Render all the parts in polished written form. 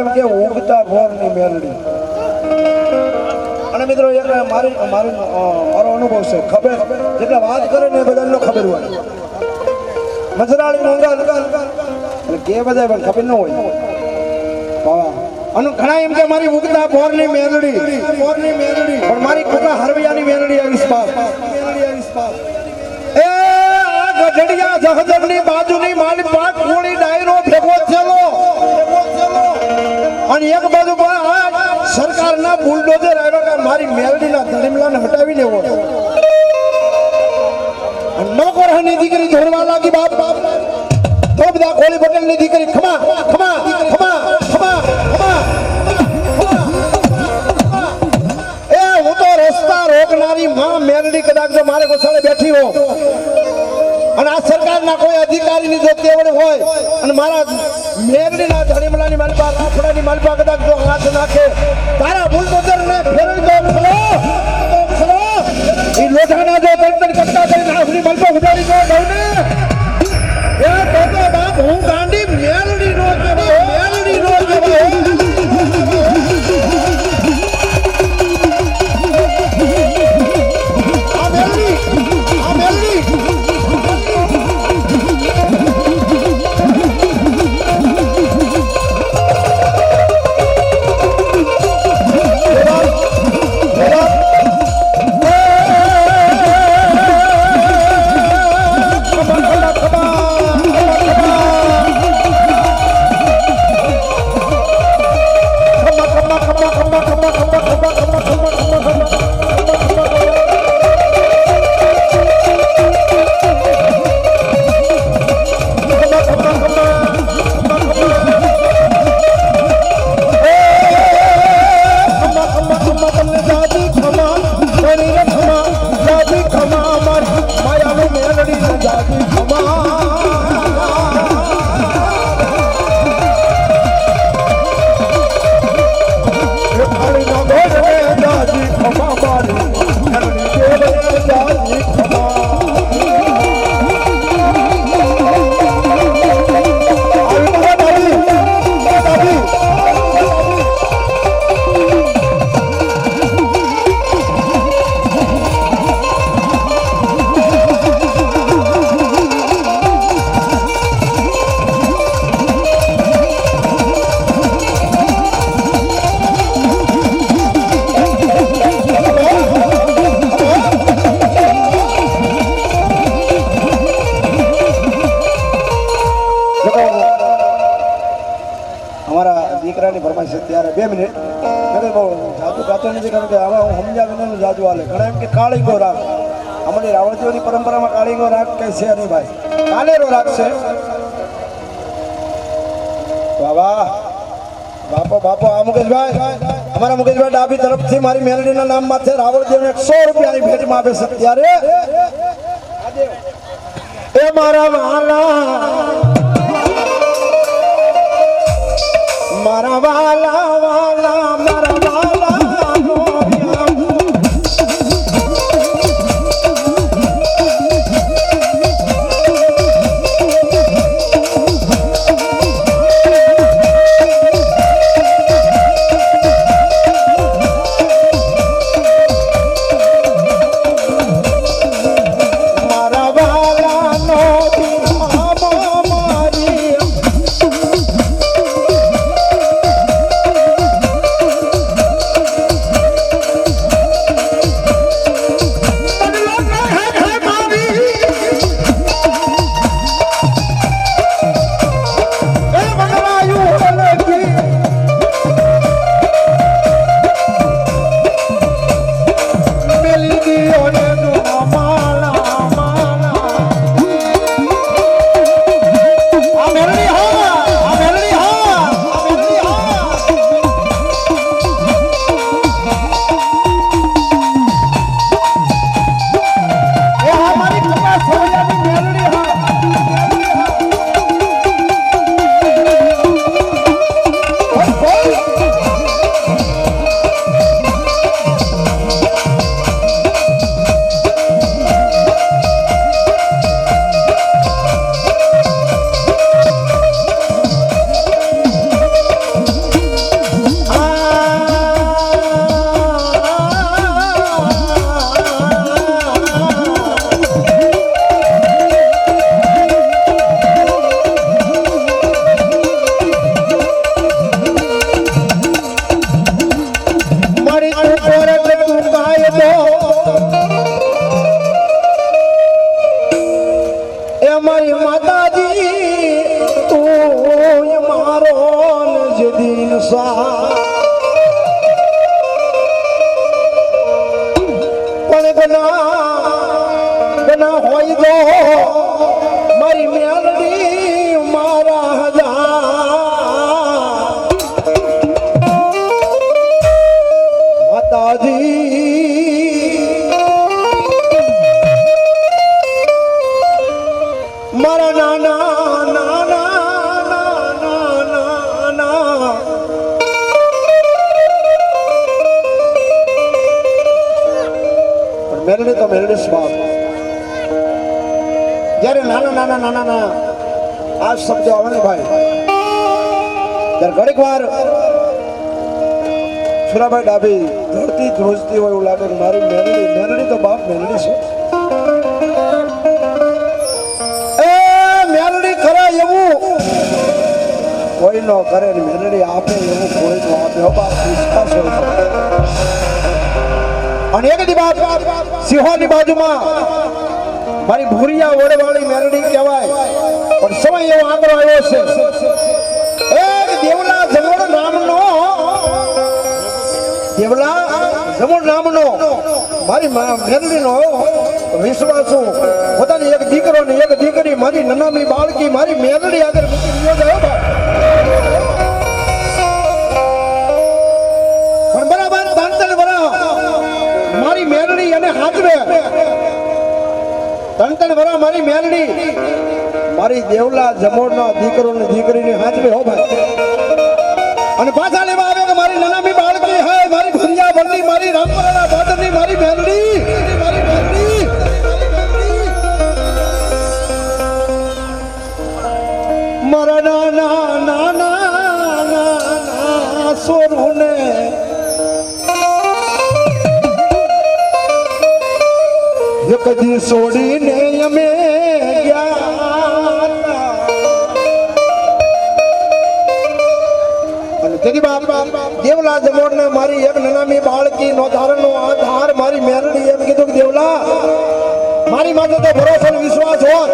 એમ કે ઉગતા ભોરની મેલડી. અને મિત્રો એક મારો અનુભવ છે, ખબર જેટલા વાત કરે ને એ બધાને ખબર હોય. મજરાળી મંગલ એટલે કે બધા પણ ખબર ન હોય. અને ઘણા એમ કે મારી ઉગતા ભોરની મેલડી પણ મારી કુકા હરવિયાની મેલડી આવીશ બાપ. એ આ ગઢડિયા જહજગની બાજુની માલી પાક કોણી ડાયરો ભેગો થયેલો અને એક બાજુ પર આ સરકારના બુલડોઝર આવ્યો કે મારી મેલડીના ધડીમલાને હટાવી લેવો. નોકરની દીકરી ધોળવા લાગી બાપ. તો બધા કોળી પટેલની દીકરી ખમા ખમા ખમા ખમા ખમા. એ હું તો રસ્તા રોકનારી માં મેલડી કદાચ જો મારે ગોસાળે બેઠી હો અને આ સરકારના કોઈ અધિકારીની જો તેવડ હોય અને મારા મેલડીના ધણીમલાની મારી પાસે રાખડાની મારી પાસે કદાચ જો હાથ નાખે તારા બુલડોઝરને ફેરવી દો ખલો ઈ લોઢાના જો તંતર કરતા થઈને આપણી મલપો ઉડાડી દો ગૌને. એ તો બાપ હું ગાંડી મેલડી નો કહેવાય, મેલડી નો કહેવાય. આ મેલડી દીકરાની ફરમાઈશ ત્યારે 2 મિનિટ બહુ જાદુ ગાતો નથી કારણ કે આવા હું સમજાવીને જાદુ હાલે. ઘણા એમ કે કાળીગો રાગ અમારી રાવળજીઓની પરંપરામાં કાળીગો રાગ કઈ છે નહીં ભાઈ, કાલેરો રાગ છે. બાબા બાપો આ મુકેશભાઈ અમારા મુકેશભાઈ ડાબી તરફથી મારી મેલડીના નામ માથે રાવળજીઓને 100 રૂપિયાની ભેટમાં આપે છે. ત્યારે એ મારા વાલા ગના હોય તો મારી મેલડી મારા માતાજી મારા નાના નાના મેલડી તો મેલડી સ્વાપ જ્યારે નાના આ શબ્દો આવે ને ભાઈ ત્યારે ઘડીક વાર સુરાભાઈ ડાભી ધરતી ધ્રુજતી હોય એવું લાગે કે મારી મેલડી તો બાપ મેલડી છે એ મેલડી ખરા એવું કોઈ નો કરે ને મેલડી આપે એવું કોઈ નો આપે બાપ વિશ્વાસ હોય અને એક દી બાપ સિંહોની બાજુમાં મારી ભૂરિયા ઓળવાળી મેલડી કહેવાય પણ સમય એવો આંકડો આવ્યો છે એક દેવલા જમોડ નામનો મારી મેલડીનો વિશ્વાસુ પોતાની એક દીકરો ને એક દીકરી મારી નનામી બાળકી મારી મેલડી આગળ મૂકી દીધો છે પણ બરાબર તન વરા મારી મેલડી અને હાથવે તન વરા મારી મેલડી મારી દેવલા જમોડનો દીકરો ને દીકરીની હાથવે હો ભાઈ અને પાછા લેવા આવે કે મારી નનામી બાળકી હે મારી ભુરિયા વલ્લી મારી રામપરાના બાદરની મારી મેલડી મારા નાના સોરુને એક દી છોડીને અમે ગયા તેથી બાપ દેવલા જમોડને મારી એક નનામી બાળકી નો ધારણનો આધાર મારી મેલડી એમ કીધું કે દેવલા મારી માથે તો ભરોસો અને વિશ્વાસ હોત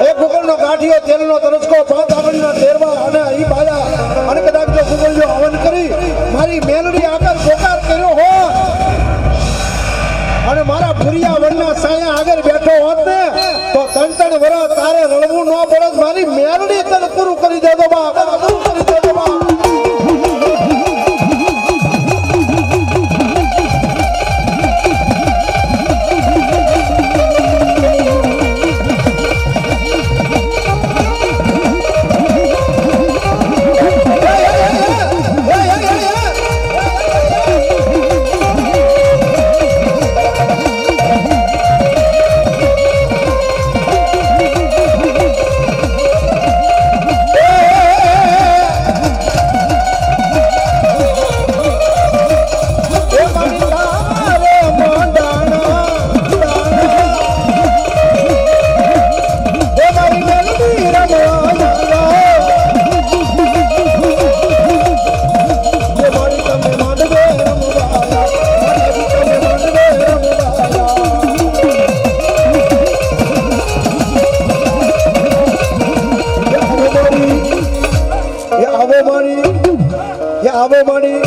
એક કુકરનો કાઠિયો તેલનો તરસકો 5 આગળના તેરવા અને અહીં બાયા અને કદાચ જો કુકરજો હવન કરી મારી મેલડી આગળ પોકાર કર્યો હોત અને મારા ભુરિયા વનના સાયા આગળ બેઠો હોત ને તો તણ વરા તારે રળવું ન પડે મારી મેલડી તને પૂરું કરી દેતો બાપ પૂરું કરી દેતો બાપ આવો મારી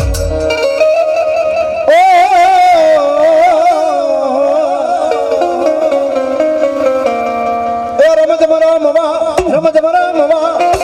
ઓ રમત મરા મવા